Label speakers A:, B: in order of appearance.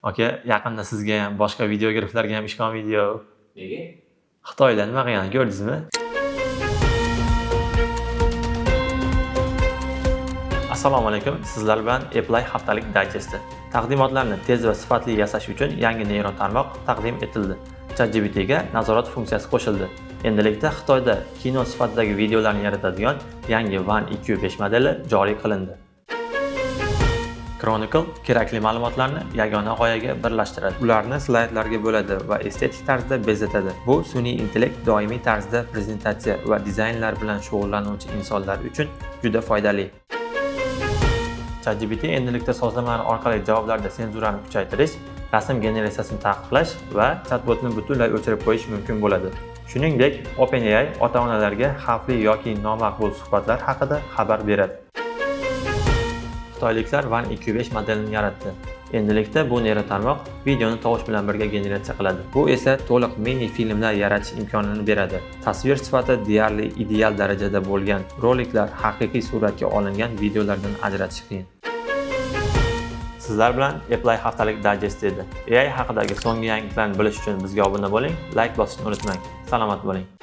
A: Aka, yaqinda sizga ham, boshqa videograflarga ham ishkom video.
B: Nega?
A: Xitoyda nima qilgan, ko'rdingizmi? Assalomu alaykum. Sizlar bilan Apply haftalik dayjesti. Taqdimotlarni tez va sifatli yasash uchun yangi neyron tarmoq taqdim etildi. ChatGPT ga nazorat funksiyasi qo'shildi. Endilikda Xitoyda kino sifatidagi videolarni yaratadigan yangi One EQ5 modeli joriy qilindi. Chronicle kerakli ma'lumotlarni yagona g'oyaga birlashtiradi. Ularni slaydlarga bo'ladi va estetik tarzda bezatadi. Bu sun'iy intellekt doimiy tarzda prezentatsiya va dizaynlar bilan shug'ullanuvchi insonlar uchun juda foydali. ChatGPT endilikda sozlamalar orqali javoblarda senzurani kuchaytirish, rasm generatsiyasini taqiqlash va chatbotni butunlay o'chirib qo'yish mumkin bo'ladi. Shuningdek, OpenAI ota-onalarga xavfli yoki nomaqbul suhbatlar haqida xabar beradi. Xitoyliklar One EQ5 modelini yaratdi. Endilikda bu neyron tarmoq videoni tovush bilan birga generatsiya qiladi. Bu esa to'liq mini filmlar yaratish imkonini beradi. Tasvir sifati deyarli ideal darajada bo'lgan roliklar haqiqiy suratga olingan videolardan ajratish qiyin. Sizlar bilan Apply haftalik dayjest edi. AI haqidagi so'nggi yangiliklarni bilish uchun bizga obuna bo'ling, like bosishni unutmang. Salomat bo'ling.